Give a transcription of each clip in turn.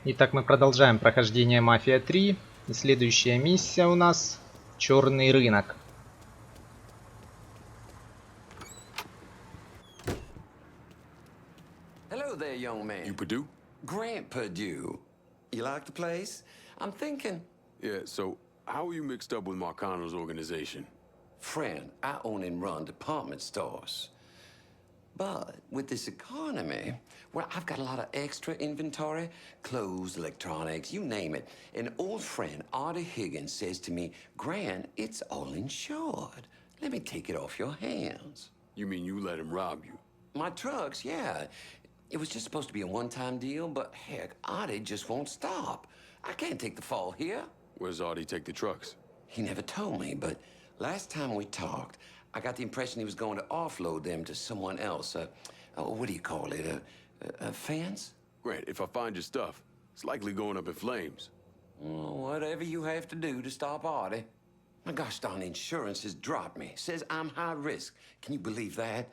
Итак, мы продолжаем прохождение Mafia 3. И следующая миссия у нас «Чёрный рынок». Hello there, young man. You Purdue? Grant Purdue. You like the place? I'm thinking... Yeah, so how are you mixed up with Marcano's organization? Friend, I own and run department stores. But with this economy, well, I've got a lot of extra inventory, clothes, electronics, you name it. An old friend, Artie Higgins, says to me, Grant, it's all insured. Let me take it off your hands. You mean you let him rob you? My trucks, yeah. It was just supposed to be a one-time deal, but heck, Artie just won't stop. I can't take the fall here. Where's Artie take the trucks? He never told me, but last time we talked, I got the impression he was going to offload them to someone else. What do you call it? A fence? Grant, if I find your stuff, it's likely going up in flames. Well, whatever you have to do to stop Artie. My gosh darn insurance has dropped me. Says I'm high risk. Can you believe that?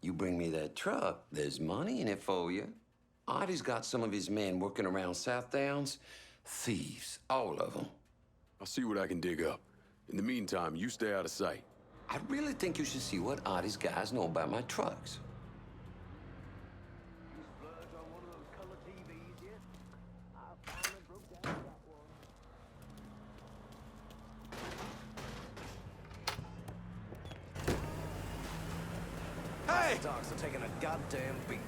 You bring me that truck, there's money in it for you. Artie's got some of his men working around South Downs. Thieves, all of them. I'll see what I can dig up. In the meantime, you stay out of sight. I really think you should see what Artie's guys know about my trucks. Hey! Dogs are taking a goddamn beat.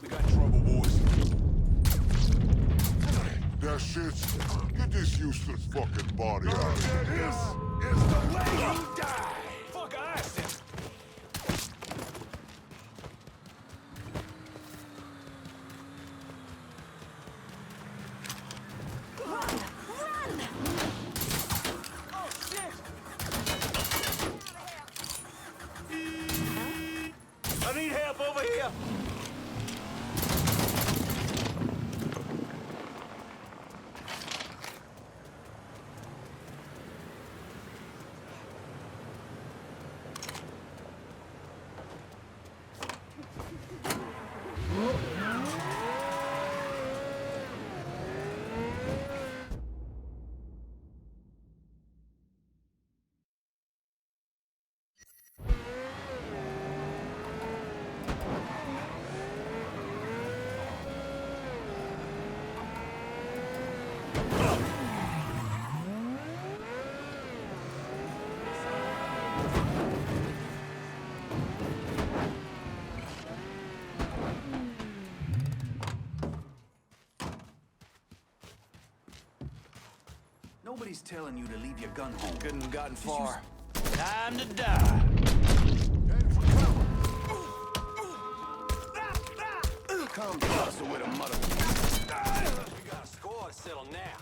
We got trouble, boys. That shit's... Get this useless fucking body out of here. This is the way you die! Fuck Austin! Oh, shit! I need help over here! Nobody's telling you to leave your gun home. Couldn't have gotten far. Time to die. Come to us with a mother. We got a score to settle now.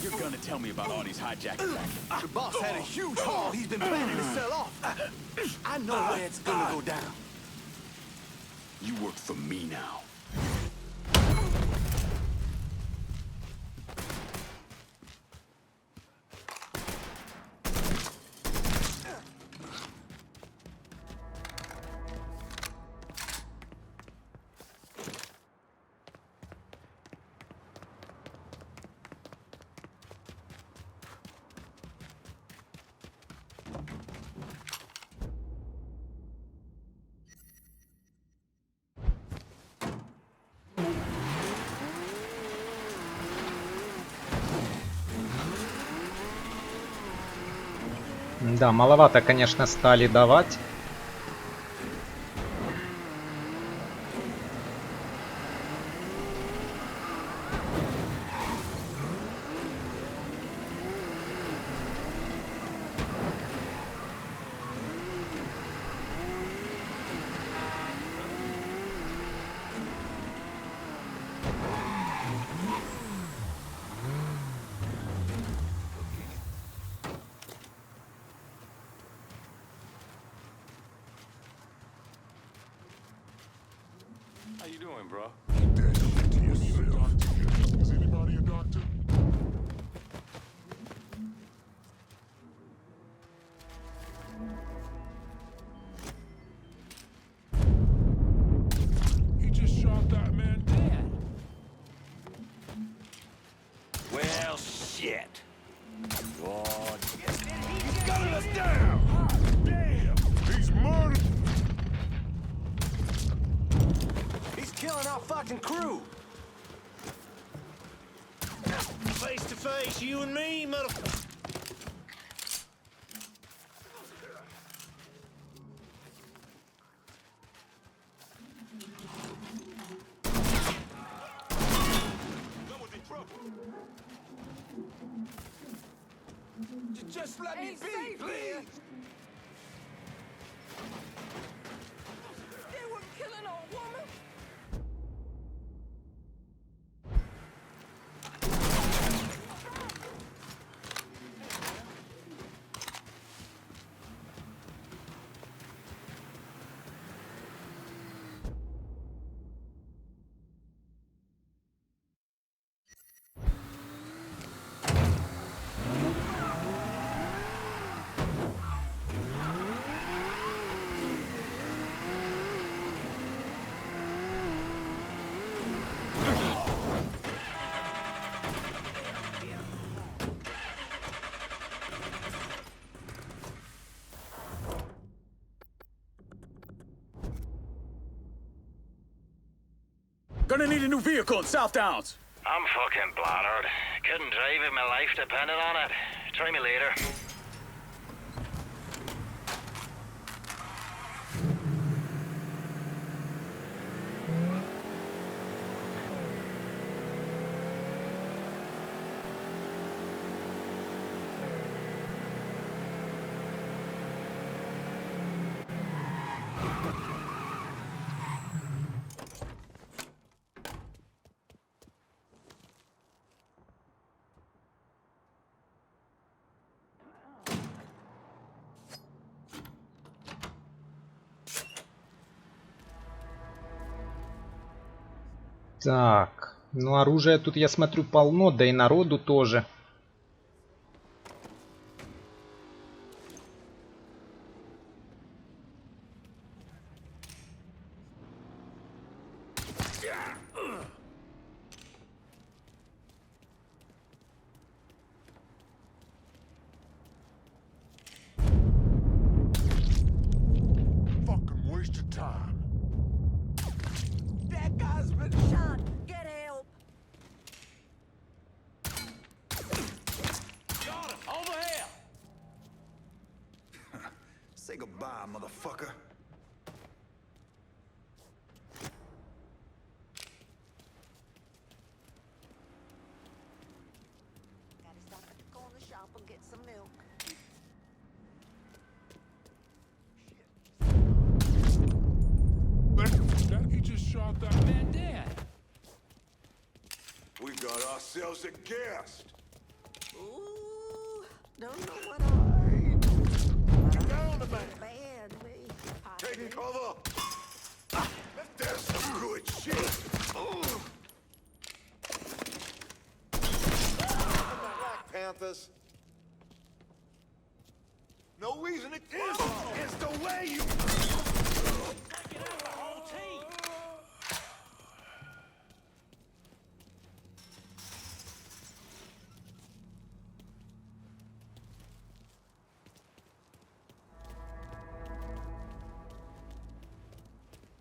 You're gonna tell me about all these hijacking rackets. The boss had a huge haul he's been planning to sell off. I know where it's gonna go down. You work for me now. Да, маловато, конечно, стали давать. How you doing, bro? Keep that shit to yourself. Is anybody a doctor? He just shot that man dead. Well, shit. God. He's gunning us down. Hot damn. He's murdered. He's killing our fucking crew. Face to face, you and me, motherfucker. Just let me be, please. They were killing a woman. Gonna need a new vehicle in South Downs. I'm fucking bladdered. Couldn't drive if my life depended on it. Try me later. Так, ну оружия тут, я смотрю, полно, да и народу тоже. Fucking waste of time. That guy's been shot. Get help. Got him. Over here. Say goodbye, motherfucker. Gotta stop at the corner shop and get some milk. He just shot that man dead. We got ourselves a guest. Ooh, don't know what I heard. Get down the man. Bad me. Taking cover. That's some good shit. Black Panthers. No reason to kill. It's the way you.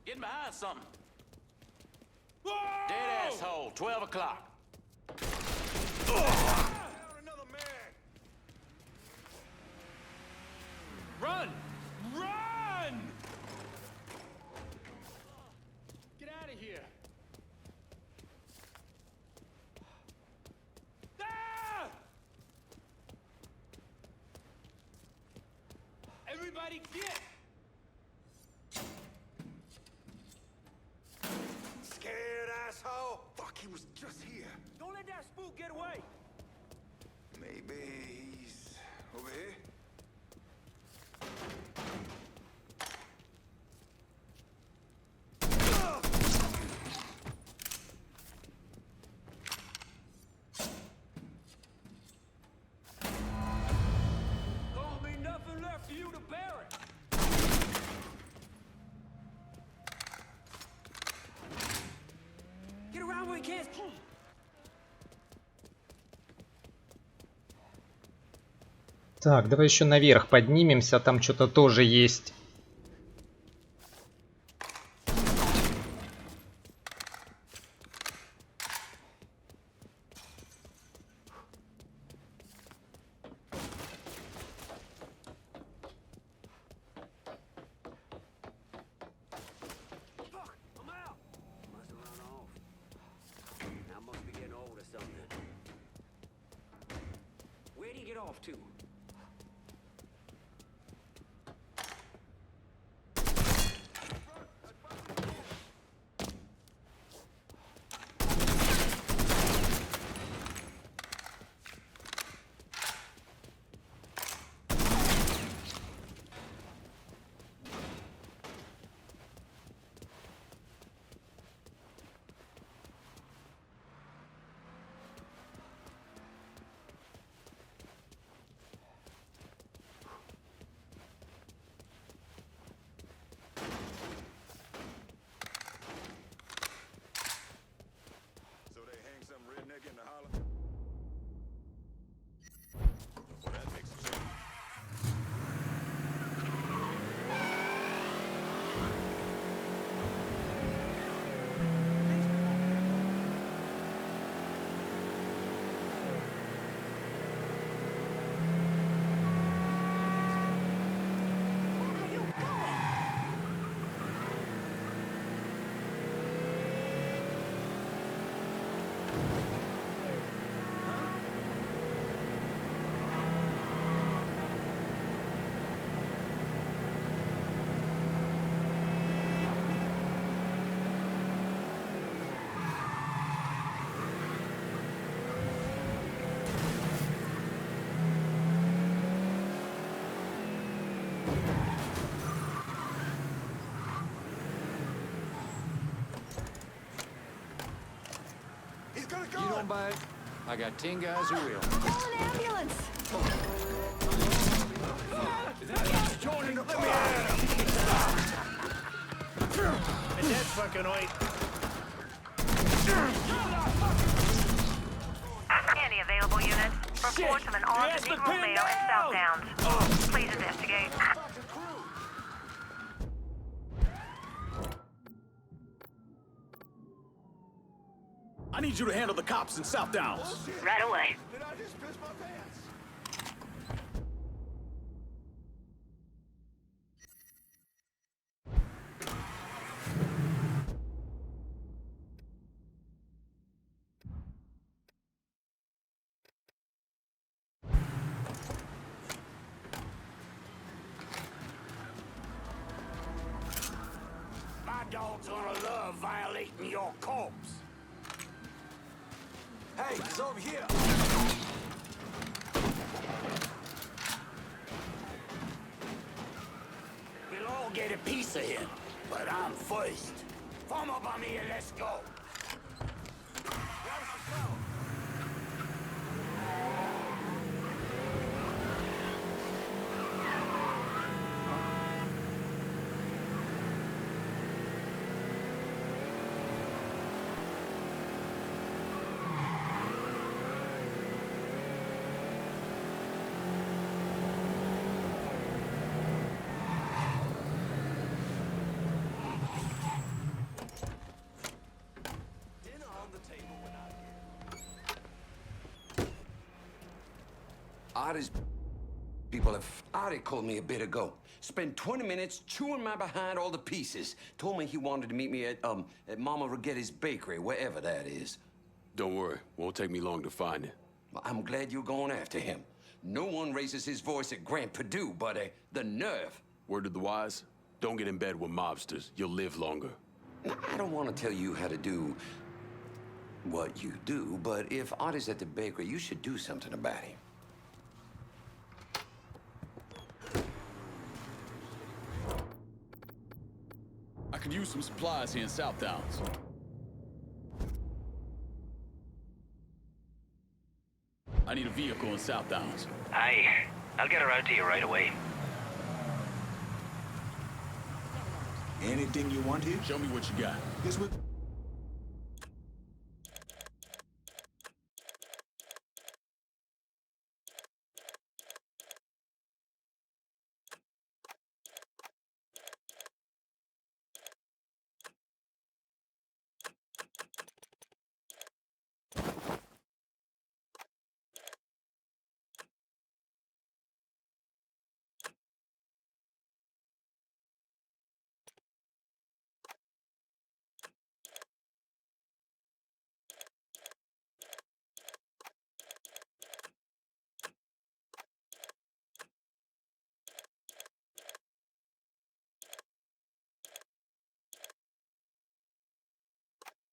Getting behind something. Dead asshole. 12 o'clock. Another man. Run! Run! Get out of here. Ah! Everybody get! Scared asshole. Fuck, he was just here. Don't let that spook get away! Maybe he's over here. Так, давай еще наверх поднимемся, там что-то тоже есть. So they hang some redneck in the holler? Well, that makes sense. He's gonna go! You don't buy it? I got 10 guys who will. Call an ambulance! Jordan, let me at him! And that fucking oint. Any available units? Reports of an armed Negro male in South Downs. Please investigate. I need you to handle the cops in South Downs. Right away. Did I just piss my pants? My dog's gonna love violating your corpse. Hey, he's over here. We'll all get a piece of him, but I'm first. Form up on me and let's go. Artie's people have Artie called me a bit ago. Spent 20 minutes chewing my behind all the pieces. Told me he wanted to meet me at Mama Rigetti's bakery, wherever that is. Don't worry, won't take me long to find it. Well, I'm glad you're going after him. No one raises his voice at Grand Purdue, but the nerve. Word to the wise, don't get in bed with mobsters. You'll live longer. Now, I don't want to tell you how to do what you do, but if Artie's at the bakery, you should do something about him. I could use some supplies here in South Downs. I need a vehicle in South Downs. Aye, I'll get around to you right away. Anything you want here? Show me what you got. Guess what?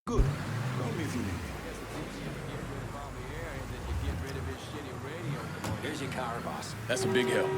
Good. Call me if you need me. Here's your car, boss. That's a big help.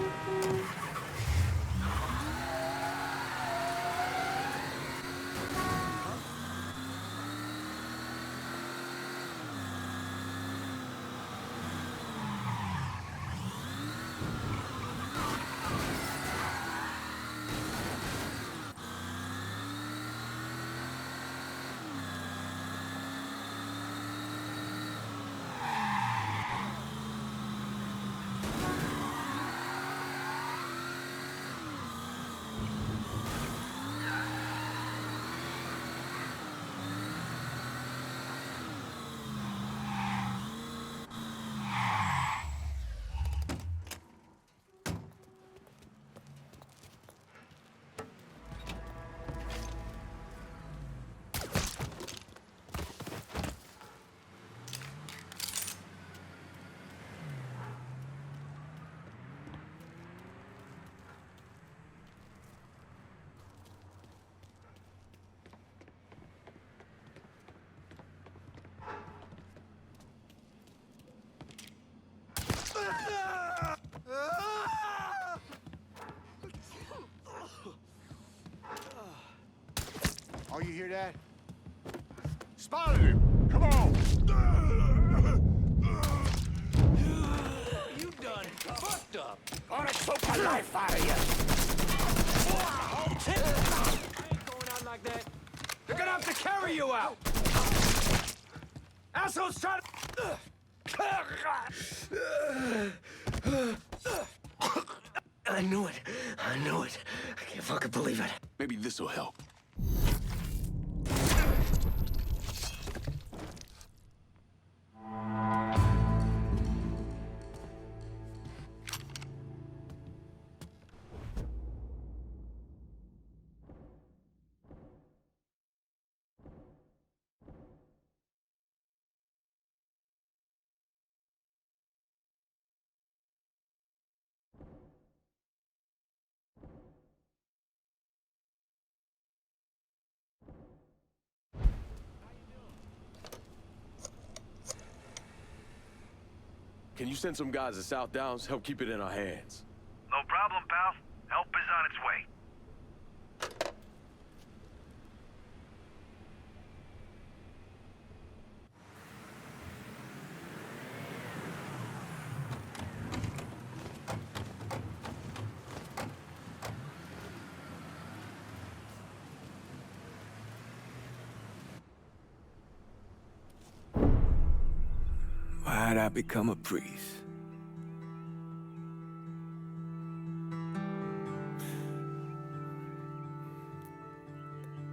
Oh, you hear that? Spotted him! Come on! You done fucked up. Gonna choke the life out of you. Hold it. You ain't going out like that. They're gonna have to carry you out. Assholes trying to... I knew it. I knew it. I can't fucking believe it. Maybe this'll help. Can you send some guys to South Downs? Help keep it in our hands. No problem, pal. Help is on its way. Why'd I become a priest?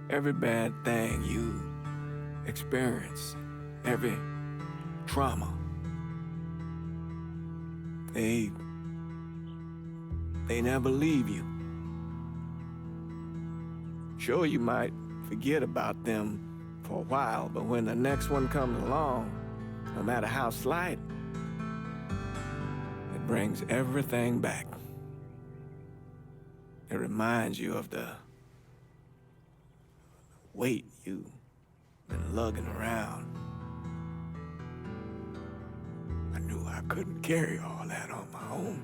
Every bad thing you experience, every trauma, they never leave you. Sure, you might forget about them for a while, but when the next one comes along, no matter how slight, it brings everything back. It reminds you of the weight you've been lugging around. I knew I couldn't carry all that on my own.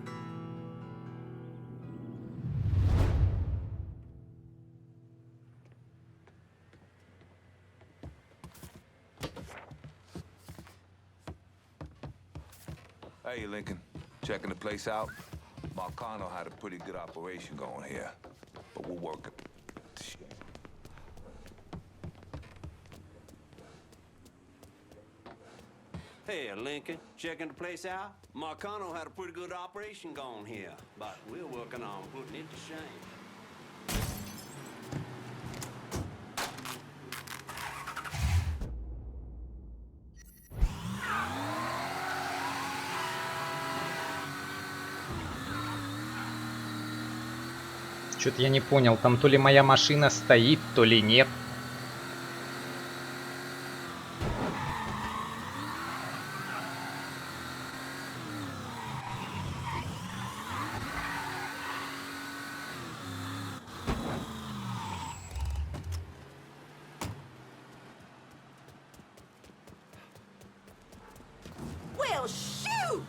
Hey, Lincoln. Checking the place out? Marcano had a pretty good operation going here, but we're working. Shit. Hey, Lincoln, checking the place out? Marcano had a pretty good operation going here, but we're working on putting it to shame. Что-то я не понял, там то ли моя машина стоит, то ли нет. Oh, shoot!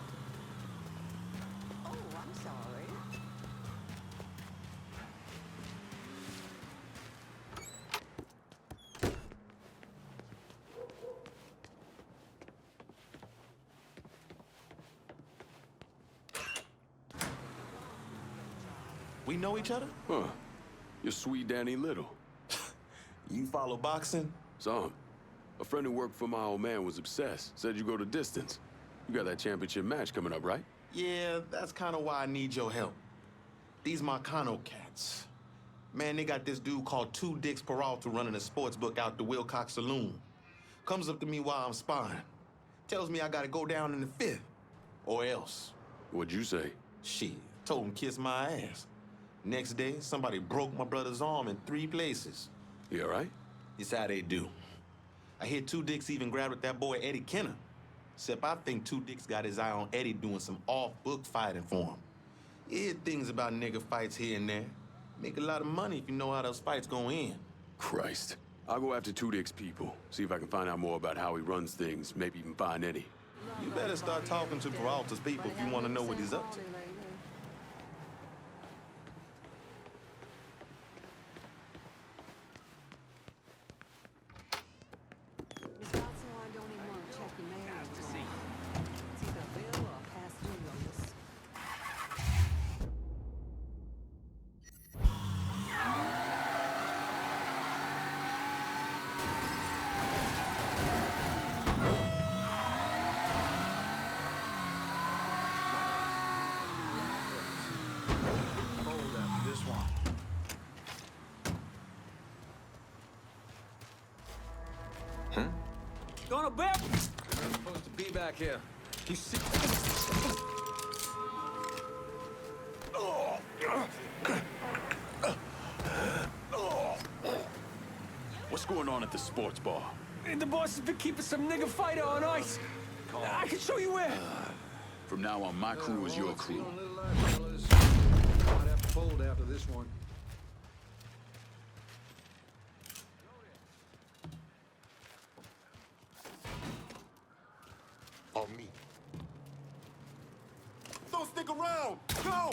Oh, I'm sorry. We know each other? Huh. You're sweet Danny Little. You follow boxing? Some. A friend who worked for my old man was obsessed. Said you go the distance. You got that championship match coming up, right? Yeah, that's kind of why I need your help. These Marcano cats. Man, they got this dude called Two Dicks Peralta running a sports book out the Wilcox Saloon. Comes up to me while I'm sparring. Tells me I gotta go down in the fifth. Or else. What'd you say? Shit, told him kiss my ass. Next day, somebody broke my brother's arm in 3 places. You all right? It's how they do. I hear Two Dicks even grabbed with that boy Eddie Kenner. Except I think Two Dicks got his eye on Eddie doing some off-book fighting for him. You hear things about nigga fights here and there. Make a lot of money if you know how those fights go in. Christ. I'll go after Two Dick's people. See if I can find out more about how he runs things. Maybe even find Eddie. You better start talking to Peralta's people if you want to know what he's up to. Gonna bet. I'm supposed to be back here. You see? What's going on at the sports bar? The boss has been keeping some nigga fighter on ice. I can show you where. From now on, my crew is your crew. Might have to fold after this one. On me. Don't stick around! Go!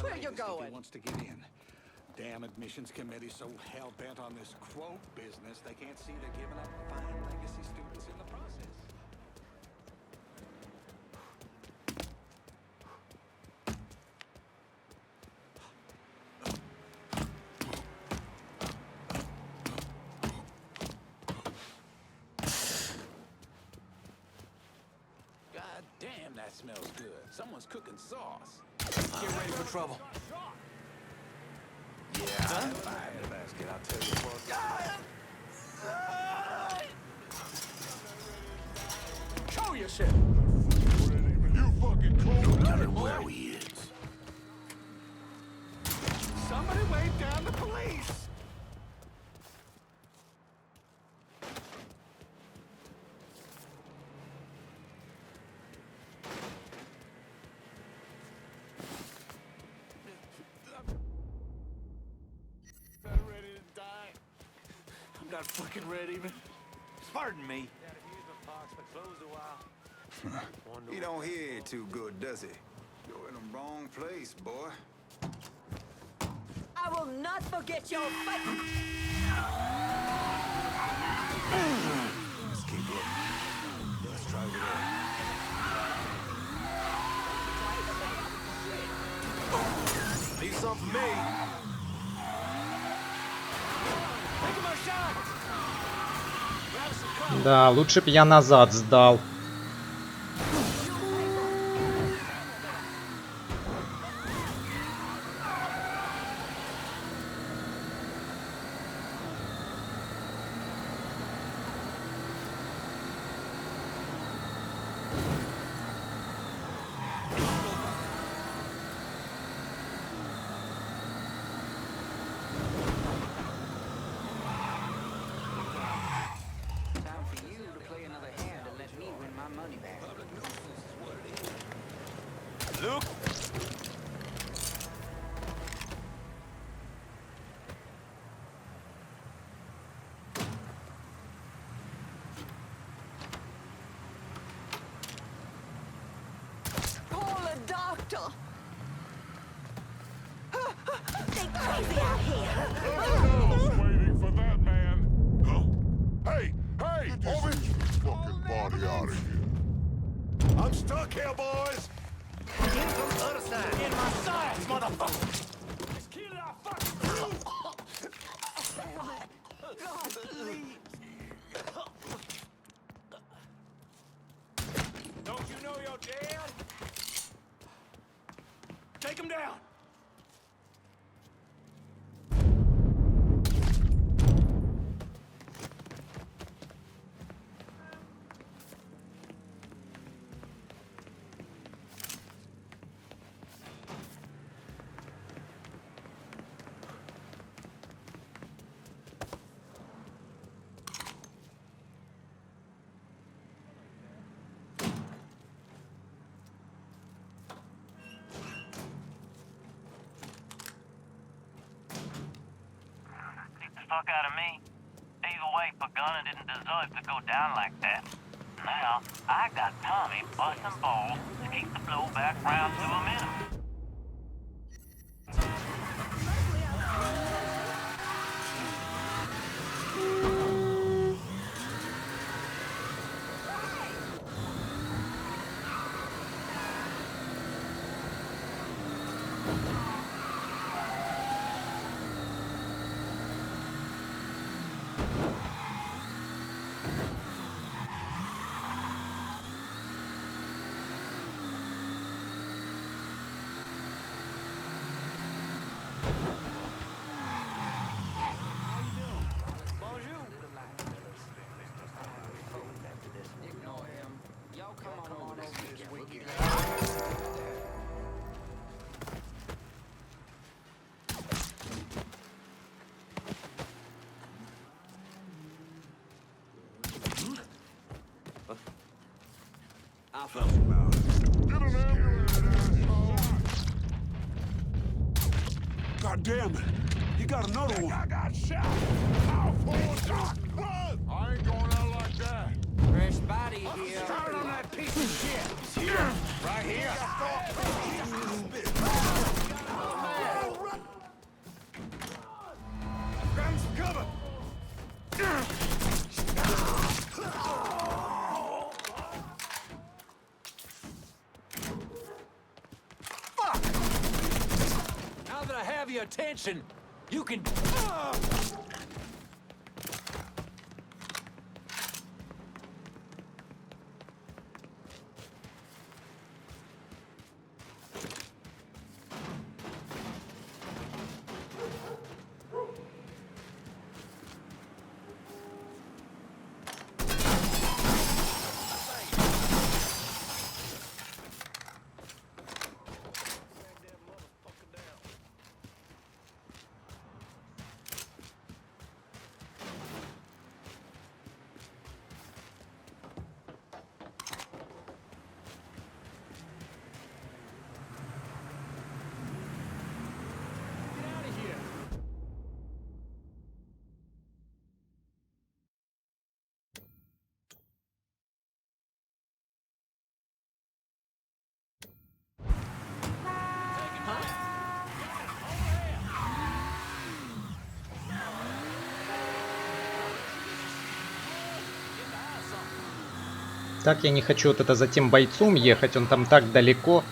Where you going? Wants to get in. Damn admissions committee so hell-bent on this quote business, they can't see they're giving up fine legacy students in the process. God damn, that smells good. Someone's cooking sauce. Get ready for trouble. Yeah, I'm in the basket, I'll tell you what. Show your shit. You fucking cold. Tell him where he is. Somebody wave down the police! I'm not fucking ready, man. Pardon me. He don't hear too good, does he? You're in the wrong place, boy. I will not forget your fight. Let's keep looking. Let's try over there. Need some for me. Take my shot. Grab some cover. Да, лучше б я назад сдал. Waiting for that man. Huh? Hey, hey, get this useless fucking body out of here. I'm stuck here, boys. Get from the other side. In my sides, motherfucker. Just kill it out, fuck. God, please. Don't you know you're dead? Take him down. Fuck out of me. Either way, Pagana didn't deserve to go down like that. Now, I got Tommy busting balls to keep the flow back round to a minimum. I felt about it. Get an ambulance, asshole. God damn it. You got another one. I got shot. I'll pull shot. Run. I ain't going out like that. Fresh body here. Turn on that piece of shit. Here. Right here. Grab him some cover. Fuck! Now that I have your attention, you can... Так, я не хочу вот это за тем бойцом ехать, он там так далеко.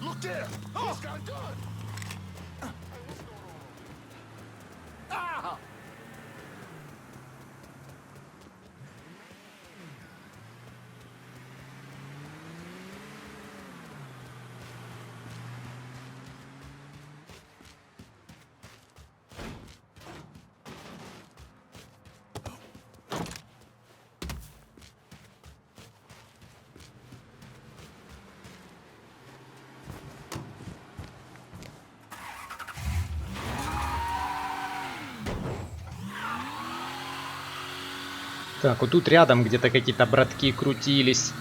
Look there! He's got a gun! Ah! Так, вот тут рядом где-то какие-то братки крутились.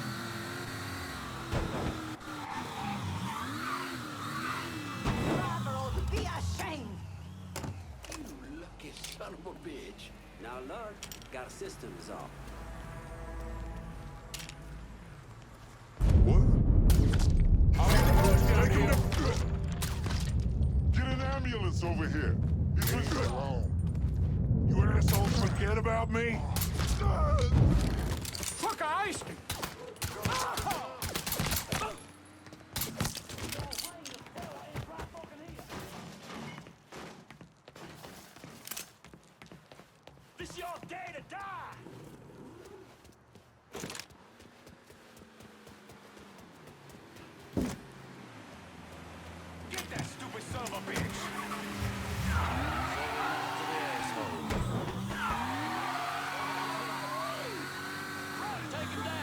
Get an ambulance over here. You assholes forget about me? Fuck, I iced him. This your day to die! Get that stupid son of a bitch. Take him down!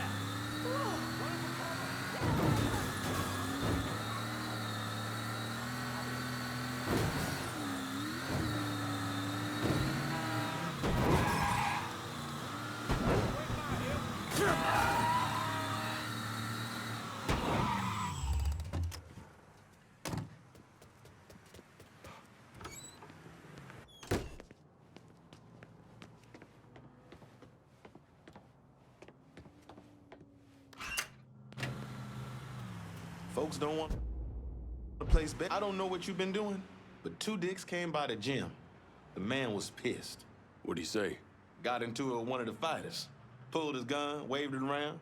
Folks don't want the place back. I don't know what you've been doing, but two dicks came by the gym. The man was pissed. What'd he say? Got into it with one of the fighters. Pulled his gun, waved it around.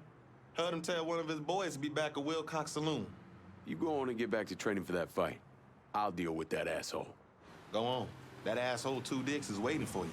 Heard him tell one of his boys to be back at Wilcox Saloon. You go on and get back to training for that fight. I'll deal with that asshole. Go on. That asshole Two Dicks is waiting for you.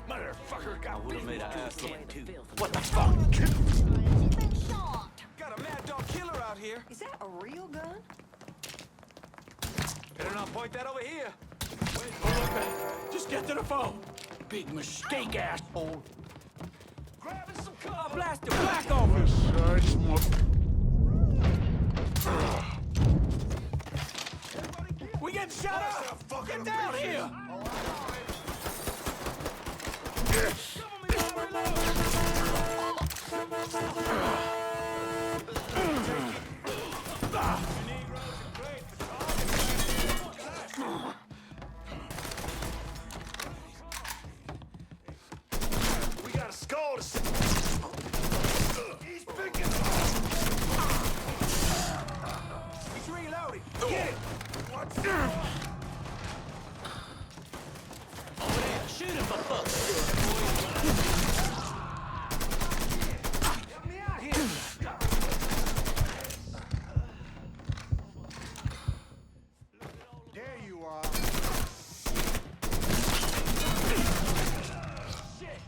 Motherfucker got would have made an ass look too. What the fuck? Got a mad dog killer out here. Is that a real gun? Better not point that over here. Wait, hold up. Just get to the phone. Big mistake, asshole. Grabbing some cover. I'll blast the black off him. We getting shot up. Get down here. We got a skull to see. He's picking. He's reloading. Get it. What's Over there. Shoot him, for fuck's sake. Help me out here. There you are. Shit.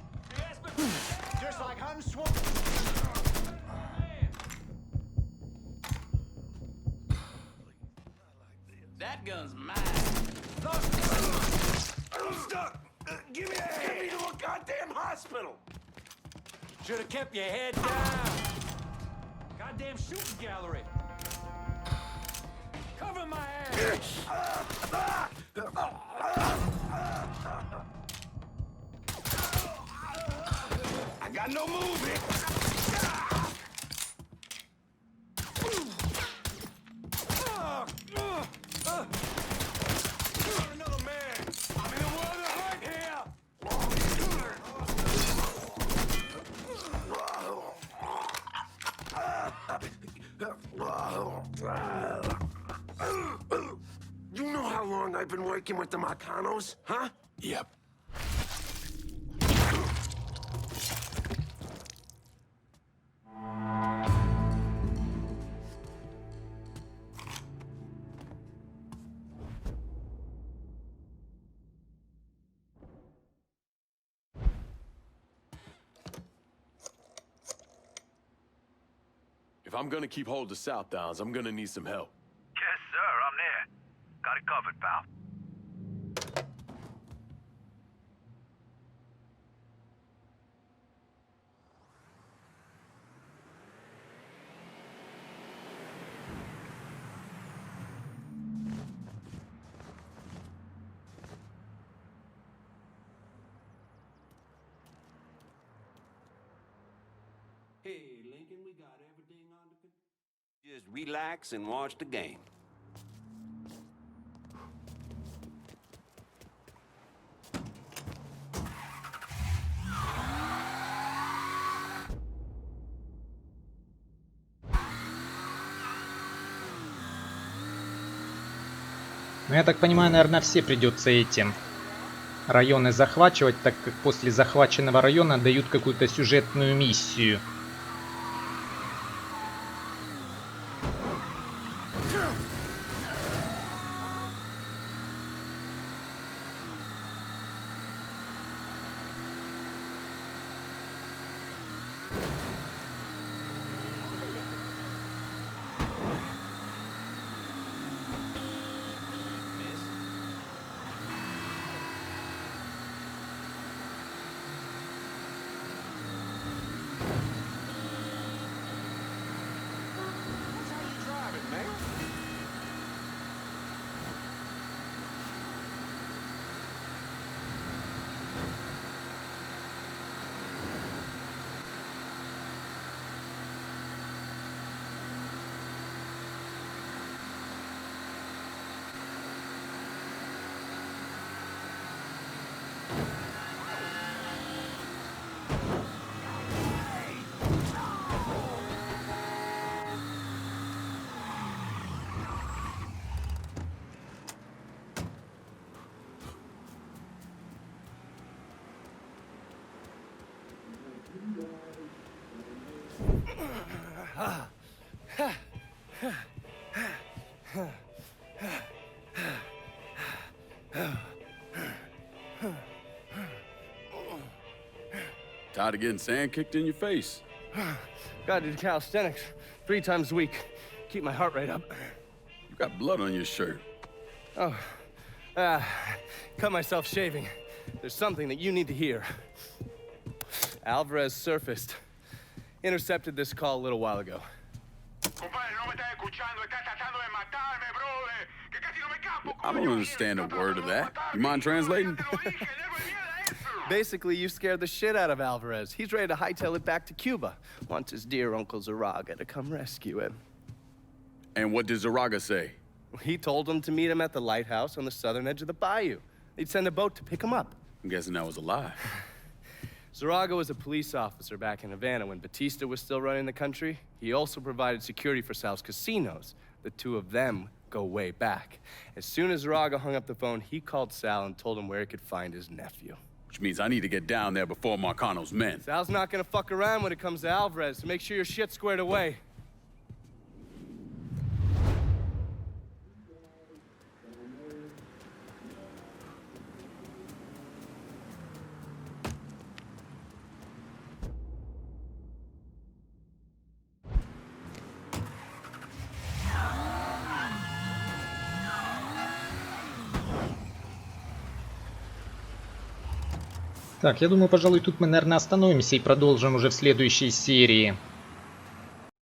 Just like hunting swamp. That gun's mine. I'm stuck. Give me a hand. Get me to a goddamn hospital. Should have kept your head down. Goddamn shooting gallery. Cover my ass. I got no movement. You know how long I've been working with the Marcanos, huh? Yep. If I'm gonna keep hold of South Downs, I'm gonna need some help. Yes, sir, I'm there. Got it covered, pal. Hey, Lincoln, we got everything under control. Just relax and watch the game. Ну, я так понимаю, наверное, все придется эти районы захвачивать, так как после захваченного района дают какую-то сюжетную миссию. Tired of getting sand kicked in your face? Gotta do calisthenics 3 times a week. Keep my heart rate up. You got blood on your shirt. Oh, cut myself shaving. There's something that you need to hear. Alvarez surfaced. Intercepted this call a little while ago. I don't understand a word of that. You mind translating? Basically, you scared the shit out of Alvarez. He's ready to hightail it back to Cuba. Wants his dear Uncle Zaraga to come rescue him. And what did Zaraga say? He told him to meet him at the lighthouse on the southern edge of the bayou. They'd send a boat to pick him up. I'm guessing that was a lie. Zaraga was a police officer back in Havana when Batista was still running the country. He also provided security for Sal's casinos. The two of them go way back. As soon as Zaraga hung up the phone, he called Sal and told him where he could find his nephew. Which means I need to get down there before Marcano's men. Sal's not gonna fuck around when it comes to Alvarez, so make sure your shit's squared away. Так, я думаю, пожалуй, тут мы, наверное, остановимся и продолжим уже в следующей серии.